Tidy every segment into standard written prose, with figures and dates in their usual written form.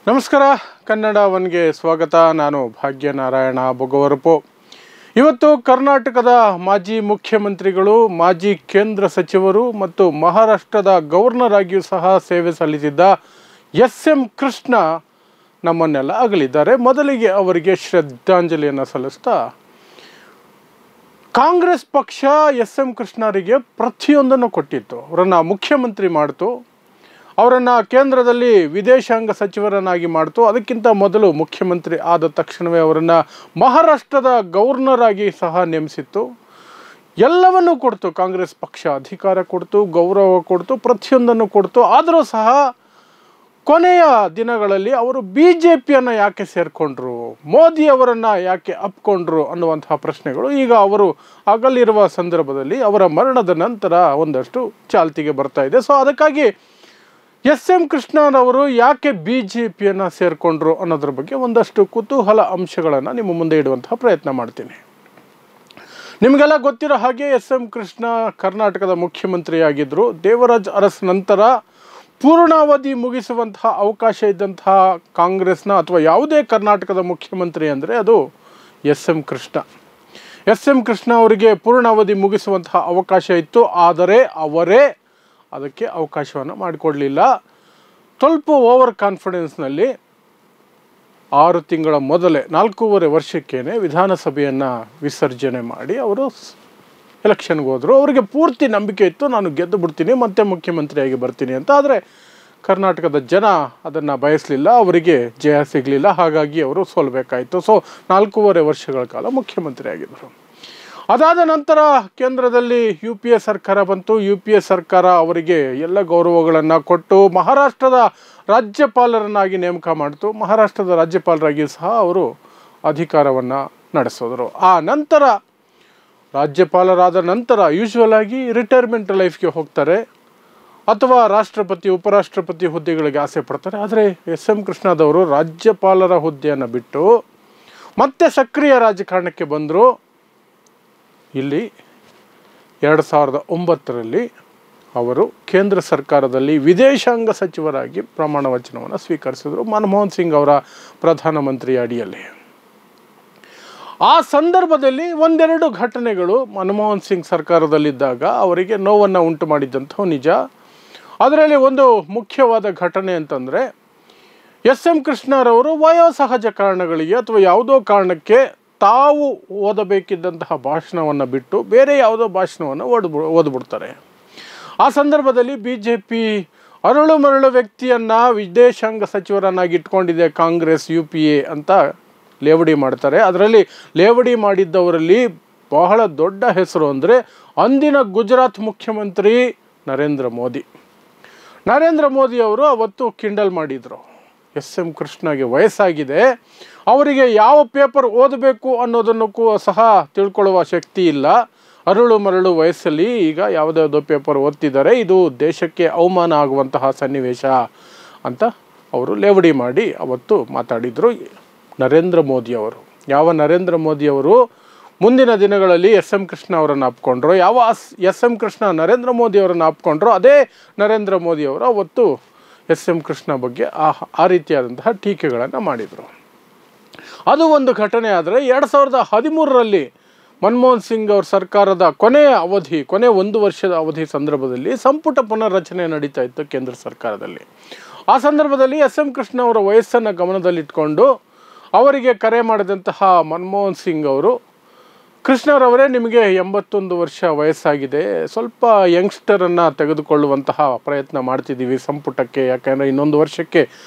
ನಮಸ್ಕಾರ. ಕನ್ನಡ ಒನ್ಗೆ ಸ್ವಾಗತ. ನಾನು ಭಾಗ್ಯನಾರಾಯಣ ಬೊಗವರಪು. ಇವತ್ತು ಕರ್ನಾಟಕದ ಮಾಜಿ ಮುಖ್ಯಮಂತ್ರಿಗಳು, ಮಾಜಿ ಕೇಂದ್ರ ಸಚಿವರು ಮತ್ತು ಮಹಾರಾಷ್ಟ್ರದ ಗವರ್ನರ್ ಆಗಿಯೂ ಸಹ ಸೇವೆ ಸಲ್ಲಿಸಿದ್ದ ಎಸ್.ಎಂ. ಕೃಷ್ಣ ನಮ್ಮನ್ನೆಲ್ಲ ಅಗಲಿದ್ದಾರೆ. ಮೊದಲಿಗೆ ಅವರಿಗೆ ಶ್ರದ್ಧಾಂಜಲಿಯನ್ನು ಸಲ್ಲಿಸ್ತಾ, ಕಾಂಗ್ರೆಸ್ ಪಕ್ಷ ಎಸ್.ಎಂ. ಕೃಷ್ಣರಿಗೆ ಪ್ರತಿಯೊಂದನ್ನು ಕೊಟ್ಟಿತ್ತು. ಅವರನ್ನು ಮುಖ್ಯಮಂತ್ರಿ ಮಾಡ್ತು, ಅವರನ್ನು ಕೇಂದ್ರದಲ್ಲಿ ವಿದೇಶಾಂಗ ಸಚಿವರನ್ನಾಗಿ ಮಾಡ್ತು. ಅದಕ್ಕಿಂತ ಮೊದಲು ಮುಖ್ಯಮಂತ್ರಿ ಆದ ತಕ್ಷಣವೇ ಅವರನ್ನು ಮಹಾರಾಷ್ಟ್ರದ ಗವರ್ನರ್ ಆಗಿ ಸಹ ನೇಮಿಸಿತ್ತು. ಎಲ್ಲವನ್ನೂ ಕೊಡ್ತು ಕಾಂಗ್ರೆಸ್ ಪಕ್ಷ. ಅಧಿಕಾರ ಕೊಡ್ತು, ಗೌರವ ಕೊಡ್ತು, ಪ್ರತಿಯೊಂದನ್ನು ಕೊಡ್ತು. ಆದರೂ ಸಹ ಕೊನೆಯ ದಿನಗಳಲ್ಲಿ ಅವರು BJPಯನ್ನು ಯಾಕೆ ಸೇರಿಕೊಂಡ್ರು, ಮೋದಿ ಅವರನ್ನು ಯಾಕೆ ಅಪ್ಕೊಂಡ್ರು ಅನ್ನುವಂತಹ ಪ್ರಶ್ನೆಗಳು ಈಗ ಅವರು ಅಗಲಿರುವ ಸಂದರ್ಭದಲ್ಲಿ, ಅವರ ಮರಣದ ನಂತರ ಒಂದಷ್ಟು ಚಾಲ್ತಿಗೆ ಬರ್ತಾ ಇದೆ. ಸೊ ಅದಕ್ಕಾಗಿ ಎಸ್.ಎಂ. ಕೃಷ್ಣರವರು ಯಾಕೆ BJPಯನ್ನು ಸೇರಿಕೊಂಡ್ರು ಅನ್ನೋದ್ರ ಬಗ್ಗೆ ಒಂದಷ್ಟು ಕುತೂಹಲ ಅಂಶಗಳನ್ನು ನಿಮ್ಮ ಮುಂದೆ ಇಡುವಂತಹ ಪ್ರಯತ್ನ ಮಾಡ್ತೀನಿ. ನಿಮಗೆಲ್ಲ ಗೊತ್ತಿರೋ ಹಾಗೆ ಎಸ್.ಎಂ. ಕೃಷ್ಣ ಕರ್ನಾಟಕದ ಮುಖ್ಯಮಂತ್ರಿಯಾಗಿದ್ದರು. ದೇವರಾಜ್ ಅರಸ್ ನಂತರ ಪೂರ್ಣಾವಧಿ ಮುಗಿಸುವಂತಹ ಅವಕಾಶ ಇದ್ದಂತಹ ಕಾಂಗ್ರೆಸ್ನ ಅಥವಾ ಯಾವುದೇ ಕರ್ನಾಟಕದ ಮುಖ್ಯಮಂತ್ರಿ ಅಂದರೆ ಅದು ಎಸ್.ಎಂ. ಕೃಷ್ಣ. ಎಸ್.ಎಂ. ಕೃಷ್ಣ ಅವರಿಗೆ ಪೂರ್ಣಾವಧಿ ಮುಗಿಸುವಂತಹ ಅವಕಾಶ ಇತ್ತು. ಆದರೆ ಅವರೇ ಅದಕ್ಕೆ ಅವಕಾಶವನ್ನು ಮಾಡಿಕೊಡಲಿಲ್ಲ. ಸ್ವಲ್ಪ ಓವರ್ ಕಾನ್ಫಿಡೆನ್ಸ್ನಲ್ಲಿ 6 ತಿಂಗಳ ಮೊದಲೇ 4.5 ವರ್ಷಕ್ಕೇ ವಿಧಾನಸಭೆಯನ್ನು ವಿಸರ್ಜನೆ ಮಾಡಿ ಅವರು ಎಲೆಕ್ಷನ್ಗೆ ಹೋದರು. ಅವರಿಗೆ ಪೂರ್ತಿ ನಂಬಿಕೆ ಇತ್ತು, ನಾನು ಗೆದ್ದು ಬಿಡ್ತೀನಿ, ಮತ್ತೆ ಮುಖ್ಯಮಂತ್ರಿಯಾಗಿ ಬರ್ತೀನಿ ಅಂತ. ಆದರೆ ಕರ್ನಾಟಕದ ಜನ ಅದನ್ನು ಬಯಸಲಿಲ್ಲ, ಅವರಿಗೆ ಜಯ ಸಿಗಲಿಲ್ಲ. ಹಾಗಾಗಿ ಅವರು ಸೋಲ್ಬೇಕಾಯಿತು. ಸೊ 4.5 ವರ್ಷಗಳ ಕಾಲ ಮುಖ್ಯಮಂತ್ರಿ ಆಗಿದ್ದರು. ಅದಾದ ನಂತರ ಕೇಂದ್ರದಲ್ಲಿ UPA ಸರ್ಕಾರ ಬಂತು. UPA ಸರ್ಕಾರ ಅವರಿಗೆ ಎಲ್ಲ ಗೌರವಗಳನ್ನು ಕೊಟ್ಟು ಮಹಾರಾಷ್ಟ್ರದ ರಾಜ್ಯಪಾಲರನ್ನಾಗಿ ನೇಮಕ ಮಾಡಿತು. ಮಹಾರಾಷ್ಟ್ರದ ರಾಜ್ಯಪಾಲರಾಗಿ ಸಹ ಅವರು ಅಧಿಕಾರವನ್ನು ನಡೆಸಿದರು. ಆ ನಂತರ ರಾಜ್ಯಪಾಲರಾದ ನಂತರ ಯೂಶ್ವಲ್ ಆಗಿ ರಿಟೈರ್ಮೆಂಟ್ ಲೈಫ್ಗೆ ಹೋಗ್ತಾರೆ ಅಥವಾ ರಾಷ್ಟ್ರಪತಿ ಉಪರಾಷ್ಟ್ರಪತಿ ಹುದ್ದೆಗಳಿಗೆ ಆಸೆ ಪಡ್ತಾರೆ. ಆದರೆ ಎಸ್.ಎಂ. ಕೃಷ್ಣದವರು ರಾಜ್ಯಪಾಲರ ಹುದ್ದೆಯನ್ನು ಬಿಟ್ಟು ಮತ್ತೆ ಸಕ್ರಿಯ ರಾಜಕಾರಣಕ್ಕೆ ಬಂದರು. ಇಲ್ಲಿ 2009ರಲ್ಲಿ ಅವರು ಕೇಂದ್ರ ಸರ್ಕಾರದಲ್ಲಿ ವಿದೇಶಾಂಗ ಸಚಿವರಾಗಿ ಪ್ರಮಾಣ ವಚನವನ್ನು ಸ್ವೀಕರಿಸಿದರು, ಮನಮೋಹನ್ ಸಿಂಗ್ ಅವರ ಪ್ರಧಾನಮಂತ್ರಿ ಅಡಿಯಲ್ಲಿ. ಆ ಸಂದರ್ಭದಲ್ಲಿ ಒಂದೆರಡು ಘಟನೆಗಳು ಮನಮೋಹನ್ ಸಿಂಗ್ ಸರ್ಕಾರದಲ್ಲಿದ್ದಾಗ ಅವರಿಗೆ ನೋವನ್ನು ಉಂಟು ಮಾಡಿದ್ದಂಥವು ನಿಜ. ಅದರಲ್ಲಿ ಒಂದು ಮುಖ್ಯವಾದ ಘಟನೆ ಅಂತಂದರೆ, ಎಸ್.ಎಂ. ಕೃಷ್ಣರವರು ವಯೋಸಹಜ ಕಾರಣಗಳಿಗೆ ಅಥವಾ ಯಾವುದೋ ಕಾರಣಕ್ಕೆ ತಾವು ಓದಬೇಕಿದ್ದಂತಹ ಭಾಷಣವನ್ನು ಬಿಟ್ಟು ಬೇರೆ ಯಾವುದೋ ಭಾಷಣವನ್ನು ಓದ್ಬಿಡ್ತಾರೆ. ಆ ಸಂದರ್ಭದಲ್ಲಿ BJP ಅರಳು ಮರಳು ವ್ಯಕ್ತಿಯನ್ನು ವಿದೇಶಾಂಗ ಸಚಿವರನ್ನಾಗಿ ಇಟ್ಕೊಂಡಿದೆ ಕಾಂಗ್ರೆಸ್ UPA ಅಂತ ಲೇವಡಿ ಮಾಡ್ತಾರೆ. ಅದರಲ್ಲಿ ಲೇವಡಿ ಮಾಡಿದ್ದವರಲ್ಲಿ ಬಹಳ ದೊಡ್ಡ ಹೆಸರು ಅಂದರೆ ಅಂದಿನ ಗುಜರಾತ್ ಮುಖ್ಯಮಂತ್ರಿ ನರೇಂದ್ರ ಮೋದಿ ಅವರು ಅವತ್ತು ಕಿಂಡಲ್ ಮಾಡಿದರು. ಎಸ್.ಎಂ. ಕೃಷ್ಣಗೆ ವಯಸ್ಸಾಗಿದೆ, ಅವರಿಗೆ ಯಾವ ಪೇಪರ್ ಓದಬೇಕು ಅನ್ನೋದನ್ನು ಸಹ ತಿಳ್ಕೊಳ್ಳುವ ಶಕ್ತಿ ಇಲ್ಲ, ಅರಳು ಮರಳು ವಯಸ್ಸಲ್ಲಿ ಈಗ ಯಾವುದ್ಯಾವುದೋ ಪೇಪರ್ ಓದ್ತಿದ್ದಾರೆ, ಇದು ದೇಶಕ್ಕೆ ಅವಮಾನ ಆಗುವಂತಹ ಸನ್ನಿವೇಶ ಅಂತ ಅವರು ಲೇವಡಿ ಮಾಡಿ ಅವತ್ತು ಮಾತಾಡಿದರು ನರೇಂದ್ರ ಮೋದಿಯವರು. ಯಾವ ನರೇಂದ್ರ ಮೋದಿಯವರು ಮುಂದಿನ ದಿನಗಳಲ್ಲಿ ಎಸ್.ಎಂ. ಕೃಷ್ಣ ಅವರನ್ನು ಅಪ್ಕೊಂಡ್ರು, ಯಾವ ಎಸ್.ಎಂ. ಕೃಷ್ಣ ನರೇಂದ್ರ ಮೋದಿಯವರನ್ನು ಅಪ್ಕೊಂಡ್ರು, ಅದೇ ನರೇಂದ್ರ ಮೋದಿಯವರು ಅವತ್ತು ಎಸ್.ಎಂ. ಕೃಷ್ಣ ಬಗ್ಗೆ ಆ ರೀತಿಯಾದಂತಹ ಟೀಕೆಗಳನ್ನು ಮಾಡಿದರು. ಅದು ಒಂದು ಘಟನೆ. ಆದರೆ 2013ರಲ್ಲಿ ಮನಮೋಹನ್ ಸಿಂಗ್ ಅವ್ರ ಸರ್ಕಾರದ ಕೊನೆ 1 ವರ್ಷದ ಅವಧಿ ಸಂದರ್ಭದಲ್ಲಿ ಸಂಪುಟ ಪುನರ್ರಚನೆ ನಡೀತಾ ಇತ್ತು ಕೇಂದ್ರ ಸರ್ಕಾರದಲ್ಲಿ. ಆ ಸಂದರ್ಭದಲ್ಲಿ ಎಸ್.ಎಂ. ಕೃಷ್ಣ ಅವರ ವಯಸ್ಸನ್ನು ಗಮನದಲ್ಲಿಟ್ಕೊಂಡು ಅವರಿಗೆ ಕರೆ ಮಾಡಿದಂತಹ ಮನಮೋಹನ್ ಸಿಂಗ್ ಅವರು, ಕೃಷ್ಣರವರೇ, ನಿಮಗೆ 81 ವರ್ಷ ವಯಸ್ಸಾಗಿದೆ, ಸ್ವಲ್ಪ ಯಂಗ್ಸ್ಟರನ್ನು ತೆಗೆದುಕೊಳ್ಳುವಂತಹ ಪ್ರಯತ್ನ ಮಾಡ್ತಿದ್ದೀವಿ ಸಂಪುಟಕ್ಕೆ, ಯಾಕೆಂದರೆ ಇನ್ನೊಂದು ವರ್ಷಕ್ಕೆ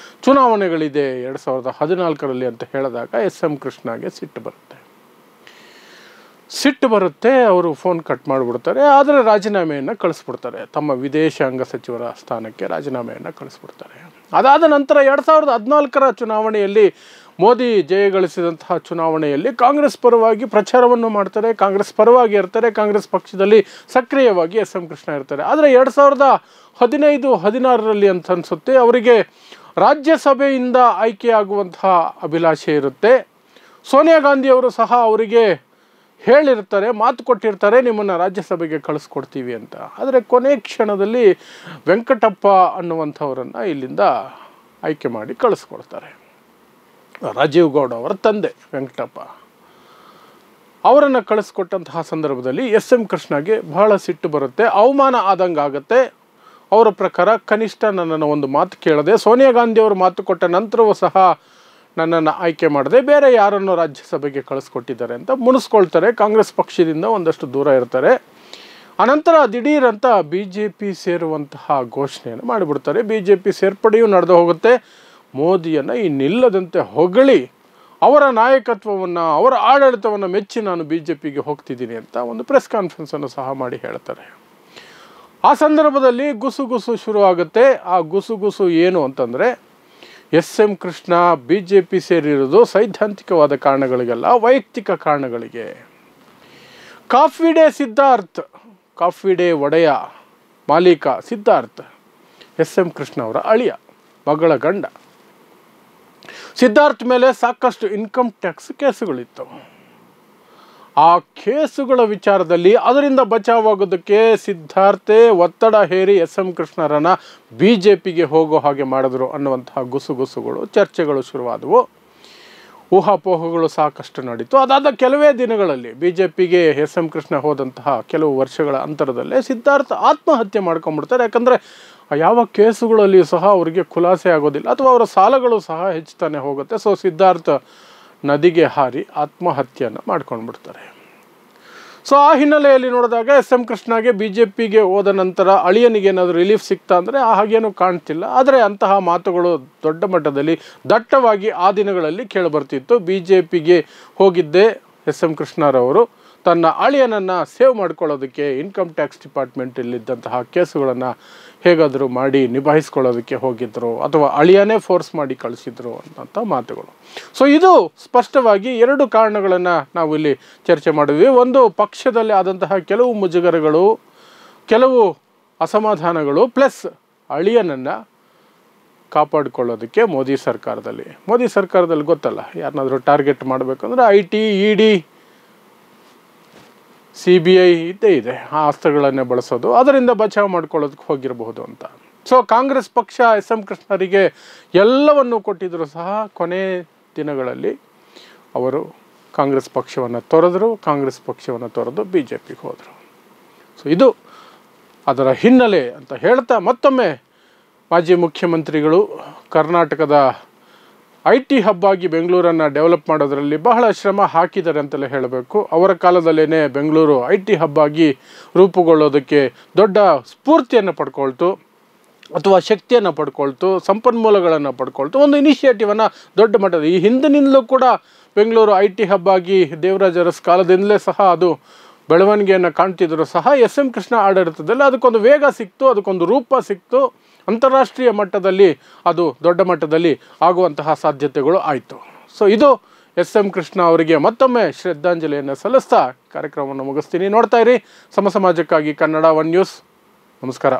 ಚುನಾವಣೆಗಳಿದೆ 2014ರಲ್ಲಿ ಅಂತ ಹೇಳಿದಾಗ ಎಸ್.ಎಂ. ಕೃಷ್ಣಗೆ ಸಿಟ್ಟು ಬರುತ್ತೆ. ಅವರು ಫೋನ್ ಕಟ್ ಮಾಡಿಬಿಡ್ತಾರೆ. ಆದರೆ ರಾಜೀನಾಮೆಯನ್ನು ಕಳಿಸ್ಬಿಡ್ತಾರೆ, ತಮ್ಮ ವಿದೇಶಾಂಗ ಸಚಿವರ ಸ್ಥಾನಕ್ಕೆ ರಾಜೀನಾಮೆಯನ್ನು ಕಳಿಸ್ಬಿಡ್ತಾರೆ. ಅದಾದ ನಂತರ 2014ರ ಚುನಾವಣೆಯಲ್ಲಿ, ಮೋದಿ ಜಯಗಳಿಸಿದಂತಹ ಚುನಾವಣೆಯಲ್ಲಿ ಕಾಂಗ್ರೆಸ್ ಪರವಾಗಿ ಪ್ರಚಾರವನ್ನು ಮಾಡ್ತಾರೆ, ಕಾಂಗ್ರೆಸ್ ಪರವಾಗಿ ಇರ್ತಾರೆ, ಕಾಂಗ್ರೆಸ್ ಪಕ್ಷದಲ್ಲಿ ಸಕ್ರಿಯವಾಗಿ ಎಸ್.ಎಂ. ಕೃಷ್ಣ ಇರ್ತಾರೆ. ಆದರೆ 2015-16ರಲ್ಲಿ ಅಂತ ಅನಿಸುತ್ತೆ, ಅವರಿಗೆ ರಾಜ್ಯಸಭೆಯಿಂದ ಆಯ್ಕೆಯಾಗುವಂತಹ ಅಭಿಲಾಷೆ ಇರುತ್ತೆ. ಸೋನಿಯಾ ಗಾಂಧಿಯವರು ಸಹ ಅವರಿಗೆ ಹೇಳಿರ್ತಾರೆ, ಮಾತು ಕೊಟ್ಟಿರ್ತಾರೆ, ನಿಮ್ಮನ್ನು ರಾಜ್ಯಸಭೆಗೆ ಕಳಿಸ್ಕೊಡ್ತೀವಿ ಅಂತ. ಆದರೆ ಕೊನೆ ಕ್ಷಣದಲ್ಲಿ ವೆಂಕಟಪ್ಪ ಅನ್ನುವಂಥವರನ್ನು ಇಲ್ಲಿಂದ ಆಯ್ಕೆ ಮಾಡಿ ಕಳಿಸ್ಕೊಳ್ತಾರೆ. ರಾಜೀವ್ ಗೌಡ ಅವರ ತಂದೆ ವೆಂಕಟಪ್ಪ ಅವರನ್ನು ಕಳಿಸ್ಕೊಟ್ಟಂತಹ ಸಂದರ್ಭದಲ್ಲಿ ಎಸ್ ಎಂ ಕೃಷ್ಣಗೆ ಬಹಳ ಸಿಟ್ಟು ಬರುತ್ತೆ, ಅವಮಾನ ಆದಂಗೆ ಆಗುತ್ತೆ. ಅವರ ಪ್ರಕಾರ ಕನಿಷ್ಠ ನನ್ನನ್ನು ಒಂದು ಮಾತು ಕೇಳದೆ, ಸೋನಿಯಾ ಗಾಂಧಿ ಅವರು ಮಾತು ಕೊಟ್ಟ ನಂತರವೂ ಸಹ ನನ್ನನ್ನು ಆಯ್ಕೆ ಮಾಡದೆ ಬೇರೆ ಯಾರನ್ನು ರಾಜ್ಯಸಭೆಗೆ ಕಳಿಸ್ಕೊಟ್ಟಿದ್ದಾರೆ ಅಂತ ಮುನಿಸ್ಕೊಳ್ತಾರೆ. ಕಾಂಗ್ರೆಸ್ ಪಕ್ಷದಿಂದ ಒಂದಷ್ಟು ದೂರ ಇರ್ತಾರೆ. ಅನಂತರ ದಿಢೀರಂತ ಬಿ ಜೆ ಪಿ ಸೇರುವಂತಹ ಘೋಷಣೆಯನ್ನು ಮಾಡಿಬಿಡ್ತಾರೆ. ಬಿ ಜೆ ಪಿ ಸೇರ್ಪಡೆಯೂ ನಡೆದು ಹೋಗುತ್ತೆ. ಮೋದಿಯನ್ನು ಇನ್ನಿಲ್ಲದಂತೆ ಹೊಗಳಿ ಅವರ ನಾಯಕತ್ವವನ್ನು, ಅವರ ಆಡಳಿತವನ್ನು ಮೆಚ್ಚಿ ನಾನು ಬಿ ಜೆ ಪಿಗೆ ಹೋಗ್ತಿದ್ದೀನಿ ಅಂತ ಒಂದು ಪ್ರೆಸ್ ಕಾನ್ಫರೆನ್ಸನ್ನು ಸಹ ಮಾಡಿ ಹೇಳ್ತಾರೆ. ಆ ಸಂದರ್ಭದಲ್ಲಿ ಗುಸುಗುಸು ಶುರುವಾಗುತ್ತೆ. ಆ ಗುಸುಗುಸು ಏನು ಅಂತಂದರೆ, S M Krishna B J P ಸೇರಿರೋದು ಸೈದ್ಧಾಂತಿಕವಾದ ಕಾರಣಗಳಿಗೆಲ್ಲ, ವೈಯಕ್ತಿಕ ಕಾರಣಗಳಿಗೆ. Coffee day Siddharth, coffee day ಒಡೆಯ ಮಾಲೀಕ ಸಿದ್ಧಾರ್ಥ್ ಎಸ್ ಎಂ ಕೃಷ್ಣ ಅವರ ಅಳಿಯ, ಮಗಳ ಗಂಡ. ಸಿದ್ಧಾರ್ಥ್ ಮೇಲೆ ಸಾಕಷ್ಟು ಇನ್ಕಮ್ ಟ್ಯಾಕ್ಸ್ ಕೇಸುಗಳಿತ್ತು. ಆ ಕೇಸುಗಳ ವಿಚಾರದಲ್ಲಿ ಅದರಿಂದ ಬಚಾವಾಗೋದಕ್ಕೆ ಸಿದ್ಧಾರ್ಥೇ ಒತ್ತಡ ಹೇರಿ ಎಸ್ ಎಂ ಕೃಷ್ಣರನ್ನು ಬಿ ಜೆ ಪಿಗೆ ಹೋಗೋ ಹಾಗೆ ಮಾಡಿದ್ರು ಅನ್ನುವಂತಹ ಗುಸುಗುಸುಗಳು, ಚರ್ಚೆಗಳು ಶುರುವಾದವು. ಊಹಾಪೋಹಗಳು ಸಾಕಷ್ಟು ನಡೀತು. ಅದಾದ ಕೆಲವೇ ದಿನಗಳಲ್ಲಿ ಬಿ ಜೆ ಪಿಗೆ ಎಸ್ ಎಂ ಕೃಷ್ಣ ಹೋದಂತಹ ಕೆಲವು ವರ್ಷಗಳ ಅಂತರದಲ್ಲೇ ಸಿದ್ಧಾರ್ಥ ಆತ್ಮಹತ್ಯೆ ಮಾಡ್ಕೊಂಡ್ಬಿಡ್ತಾರೆ. ಯಾಕಂದರೆ ಯಾವ ಕೇಸುಗಳಲ್ಲಿಯೂ ಸಹ ಅವರಿಗೆ ಖುಲಾಸೆ ಆಗೋದಿಲ್ಲ, ಅಥವಾ ಅವರ ಸಾಲಗಳು ಸಹ ಹೆಚ್ಚುತ್ತಾನೆ ಹೋಗುತ್ತೆ. ಸೊ ಸಿದ್ಧಾರ್ಥ ನದಿಗೆ ಹಾರಿ ಆತ್ಮಹತ್ಯೆಯನ್ನು ಮಾಡ್ಕೊಂಡ್ಬಿಡ್ತಾರೆ. ಸೊ ಆ ಹಿನ್ನೆಲೆಯಲ್ಲಿ ನೋಡಿದಾಗ ಎಸ್ ಎಂ ಕೃಷ್ಣಗೆ ಬಿ ಜೆ ಪಿಗೆ ಹೋದ ನಂತರ ಅಳಿಯನಿಗೆ ಏನಾದರೂ ರಿಲೀಫ್ ಸಿಗ್ತಾ ಅಂದರೆ ಹಾಗೇನೂ ಕಾಣ್ತಿಲ್ಲ. ಆದರೆ ಅಂತಹ ಮಾತುಗಳು ದೊಡ್ಡ ಮಟ್ಟದಲ್ಲಿ ದಟ್ಟವಾಗಿ ಆ ದಿನಗಳಲ್ಲಿ ಕೇಳಿಬರ್ತಿತ್ತು. ಬಿ ಜೆ ಪಿಗೆ ಹೋಗಿದ್ದೇ ಎಸ್ ಎಂ ಕೃಷ್ಣರವರು ತನ್ನ ಅಳಿಯನನ್ನು ಸೇವ್ ಮಾಡ್ಕೊಳ್ಳೋದಕ್ಕೆ ಇನ್ಕಮ್ ಟ್ಯಾಕ್ಸ್ ಡಿಪಾರ್ಟ್ಮೆಂಟಲ್ಲಿದ್ದಂತಹ ಕೇಸುಗಳನ್ನು ಹೇಗಾದರೂ ಮಾಡಿ ನಿಭಾಯಿಸ್ಕೊಳ್ಳೋದಕ್ಕೆ ಹೋಗಿದ್ದರು, ಅಥವಾ ಅಳಿಯನೇ ಫೋರ್ಸ್ ಮಾಡಿ ಕಳಿಸಿದ್ರು ಅನ್ನೋಂಥ ಮಾತುಗಳು. ಸೊ ಇದು ಸ್ಪಷ್ಟವಾಗಿ ಎರಡು ಕಾರಣಗಳನ್ನು ನಾವು ಇಲ್ಲಿ ಚರ್ಚೆ ಮಾಡಿದ್ವಿ. ಒಂದು, ಪಕ್ಷದಲ್ಲಿ ಆದಂತಹ ಕೆಲವು ಮುಜುಗರಗಳು, ಕೆಲವು ಅಸಮಾಧಾನಗಳು, ಪ್ಲಸ್ ಅಳಿಯನನ್ನು ಕಾಪಾಡಿಕೊಳ್ಳೋದಕ್ಕೆ ಮೋದಿ ಸರ್ಕಾರದಲ್ಲಿ ಗೊತ್ತಲ್ಲ, ಯಾರನ್ನಾದರೂ ಟಾರ್ಗೆಟ್ ಮಾಡಬೇಕಂದ್ರೆ IT, ED, CBI ಇದ್ದೇ ಇದೆ, ಆ ಅಸ್ತ್ರಗಳನ್ನೇ ಬಳಸೋದು, ಅದರಿಂದ ಬಚಾವ್ ಮಾಡ್ಕೊಳ್ಳೋದಕ್ಕೆ ಹೋಗಿರಬಹುದು ಅಂತ. ಸೊ ಕಾಂಗ್ರೆಸ್ ಪಕ್ಷ ಎಸ್ ಎಂ ಕೃಷ್ಣರಿಗೆ ಎಲ್ಲವನ್ನೂ ಕೊಟ್ಟಿದ್ದರೂ ಸಹ ಕೊನೆ ದಿನಗಳಲ್ಲಿ ಅವರು ಕಾಂಗ್ರೆಸ್ ಪಕ್ಷವನ್ನು ತೊರೆದು ಬಿ ಜೆ ಪಿಗೆ ಹೋದರು. ಸೊ ಇದು ಅದರ ಹಿನ್ನೆಲೆ ಅಂತ ಹೇಳ್ತಾ, ಮತ್ತೊಮ್ಮೆ ಮಾಜಿ ಮುಖ್ಯಮಂತ್ರಿಗಳು ಕರ್ನಾಟಕದ IT ಹಬ್ ಆಗಿ ಬೆಂಗಳೂರನ್ನು ಡೆವಲಪ್ ಮಾಡೋದರಲ್ಲಿ ಬಹಳ ಶ್ರಮ ಹಾಕಿದ್ದಾರೆ ಅಂತಲೇ ಹೇಳಬೇಕು. ಅವರ ಕಾಲದಲ್ಲೇ ಬೆಂಗಳೂರು IT ಹಬ್ ಆಗಿ ರೂಪುಗೊಳ್ಳೋದಕ್ಕೆ ದೊಡ್ಡ ಸ್ಫೂರ್ತಿಯನ್ನು ಪಡ್ಕೊಳ್ತು, ಅಥವಾ ಶಕ್ತಿಯನ್ನು ಪಡ್ಕೊಳ್ತು, ಸಂಪನ್ಮೂಲಗಳನ್ನು ಪಡ್ಕೊಳ್ತು, ಒಂದು ಇನಿಷಿಯೇಟಿವನ್ನು ದೊಡ್ಡ ಮಟ್ಟದ, ಈ ಹಿಂದಿನಿಂದಲೂ ಕೂಡ ಬೆಂಗಳೂರು IT ಹಬ್ ಆಗಿ ದೇವರಾಜ ಅರಸ್ ಕಾಲದಿಂದಲೇ ಸಹ ಅದು ಬೆಳವಣಿಗೆಯನ್ನು ಕಾಣ್ತಿದ್ರು ಸಹ ಎಸ್ ಎಂ ಕೃಷ್ಣ ಆಡಳಿತದಲ್ಲಿ ಅದಕ್ಕೊಂದು ವೇಗ ಸಿಕ್ತು, ಅದಕ್ಕೊಂದು ರೂಪ ಸಿಕ್ತು. ಅಂತಾರಾಷ್ಟ್ರೀಯ ಮಟ್ಟದಲ್ಲಿ ಅದು ದೊಡ್ಡ ಮಟ್ಟದಲ್ಲಿ ಆಗುವಂತಹ ಸಾಧ್ಯತೆಗಳು ಆಯಿತು. ಸೊ ಇದು ಎಸ್ ಎಂ ಕೃಷ್ಣ ಅವರಿಗೆ ಮತ್ತೊಮ್ಮೆ ಶ್ರದ್ಧಾಂಜಲಿಯನ್ನು ಸಲ್ಲಿಸ್ತಾ ಕಾರ್ಯಕ್ರಮವನ್ನು ಮುಗಿಸ್ತೀನಿ. ನೋಡ್ತಾ ಇರಿ ಸಮಾಜಕ್ಕಾಗಿ ಕನ್ನಡ 1 ನ್ಯೂಸ್. ನಮಸ್ಕಾರ.